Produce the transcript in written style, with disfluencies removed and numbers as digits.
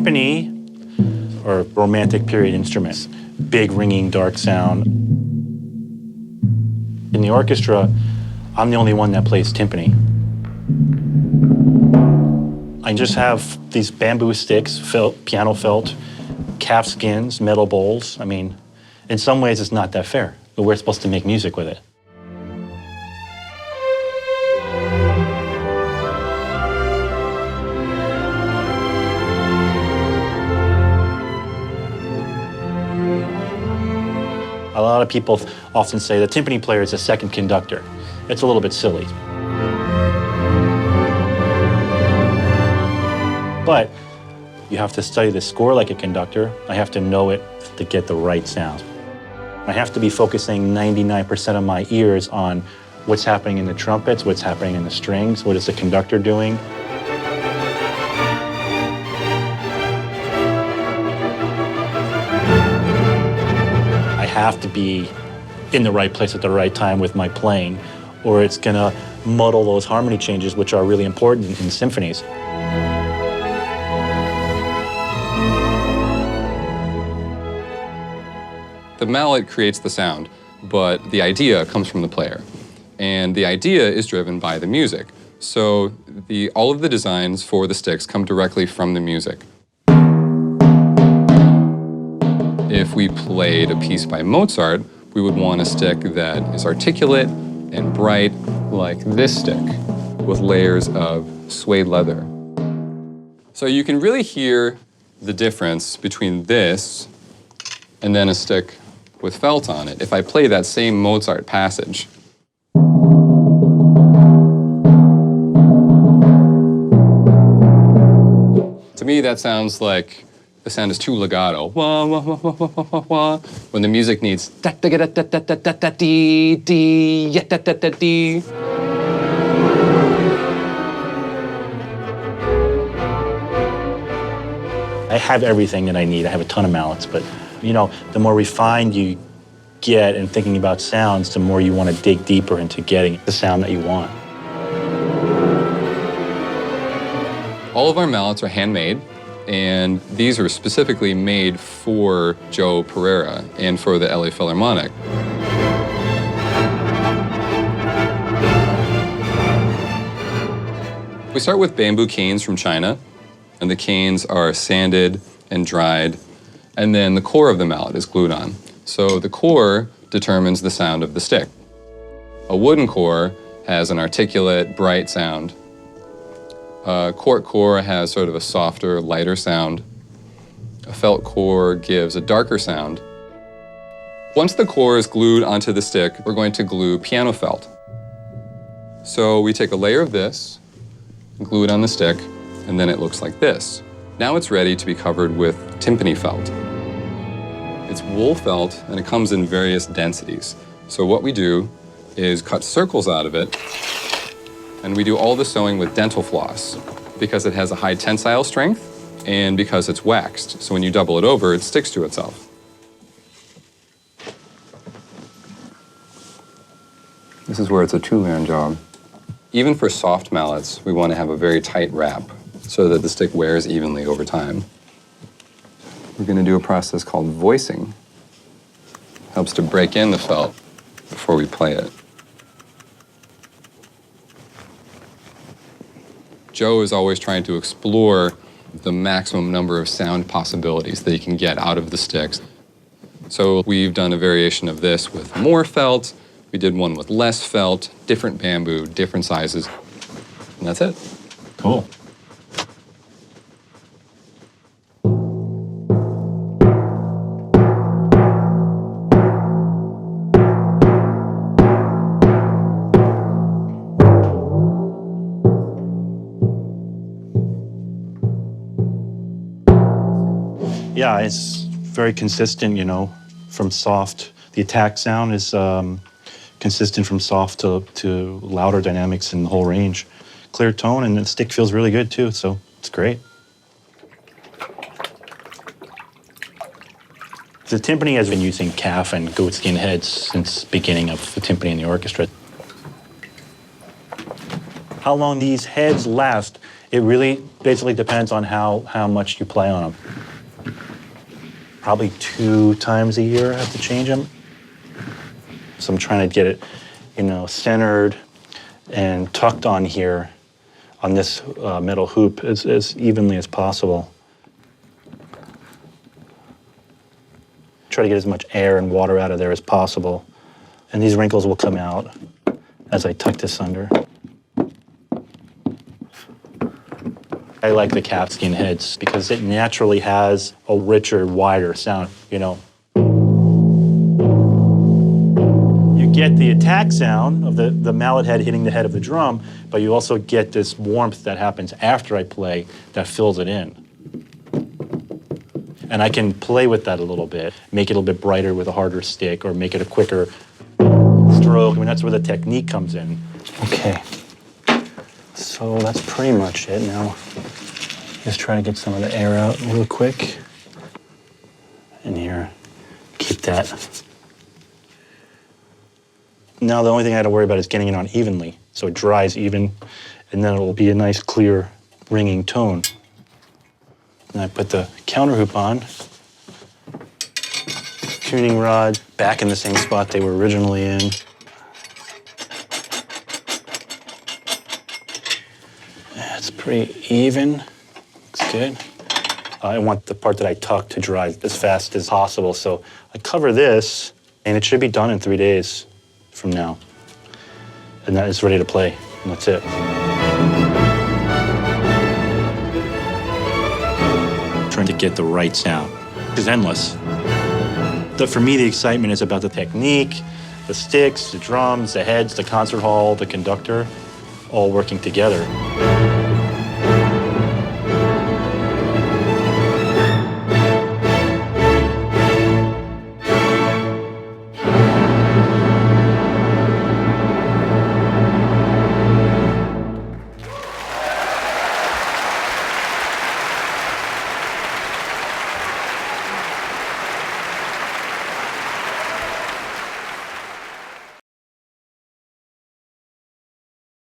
timpani, or romantic period instruments, big ringing dark sound. In the orchestra, I'm the only one that plays timpani. I just have these bamboo sticks, piano felt, calf skins, metal bowls. I mean, in some ways it's not that fair, but we're supposed to make music with it. A lot of people often say the timpani player is a second conductor. It's a little bit silly. But you have to study the score like a conductor. I have to know it to get the right sound. I have to be focusing 99% of my ears on what's happening in the trumpets, what's happening in the strings, what is the conductor doing. I have to be in the right place at the right time with my playing, or it's gonna muddle those harmony changes, which are really important in symphonies. The mallet creates the sound, but the idea comes from the player. And the idea is driven by the music. So all of the designs for the sticks come directly from the music. If we played a piece by Mozart, we would want a stick that is articulate and bright, like this stick, with layers of suede leather. So you can really hear the difference between this and then a stick with felt on it if I play that same Mozart passage. To me, that sounds like the sound is too legato. Wah, wah, wah, wah, wah, wah, wah, when the music needs da da da da da da da da dee dee ya da da da dee. I have everything that I need. I have a ton of mallets, but you know, the more refined you get in thinking about sounds, the more you want to dig deeper into getting the sound that you want. All of our mallets are handmade, and these are specifically made for Joe Pereira and for the LA Philharmonic. We start with bamboo canes from China, and the canes are sanded and dried, and then the core of the mallet is glued on. So the core determines the sound of the stick. A wooden core has an articulate, bright sound. A cork core has sort of a softer, lighter sound. A felt core gives a darker sound. Once the core is glued onto the stick, we're going to glue piano felt. So we take a layer of this, glue it on the stick, and then it looks like this. Now it's ready to be covered with timpani felt. It's wool felt, and it comes in various densities. So what we do is cut circles out of it, and we do all the sewing with dental floss because it has a high tensile strength and because it's waxed. So when you double it over, it sticks to itself. This is where it's a two-man job. Even for soft mallets, we want to have a very tight wrap so that the stick wears evenly over time. We're going to do a process called voicing. Helps to break in the felt before we play it. Joe is always trying to explore the maximum number of sound possibilities that he can get out of the sticks. So we've done a variation of this with more felt. We did one with less felt, different bamboo, different sizes, and that's it. Cool. Yeah, it's very consistent, you know, from soft. The attack sound is consistent from soft to louder dynamics in the whole range. Clear tone, and the stick feels really good too, so it's great. The timpani has been using calf and goatskin heads since the beginning of the timpani in the orchestra. How long these heads last, it really basically depends on how much you play on them. Probably 2 times a year I have to change them. So I'm trying to get it, centered and tucked on here on this metal hoop as evenly as possible. Try to get as much air and water out of there as possible. And these wrinkles will come out as I tuck this under. I like the calfskin heads because it naturally has a richer, wider sound, You get the attack sound of the mallet head hitting the head of the drum, but you also get this warmth that happens after I play that fills it in. And I can play with that a little bit, make it a little bit brighter with a harder stick, or make it a quicker stroke. That's where the technique comes in. Okay, so that's pretty much it now. Just try to get some of the air out real quick. In here, keep that. Now the only thing I had to worry about is getting it on evenly, so it dries even, and then it'll be a nice, clear, ringing tone. And I put the counter hoop on, tuning rod back in the same spot they were originally in. It's pretty even, looks good. I want the part that I tuck to dry as fast as possible, so I cover this, and it should be done in 3 days from now. And that is ready to play, and that's it. Trying to get the right sound. It's endless. For me, the excitement is about the technique, the sticks, the drums, the heads, the concert hall, the conductor, all working together.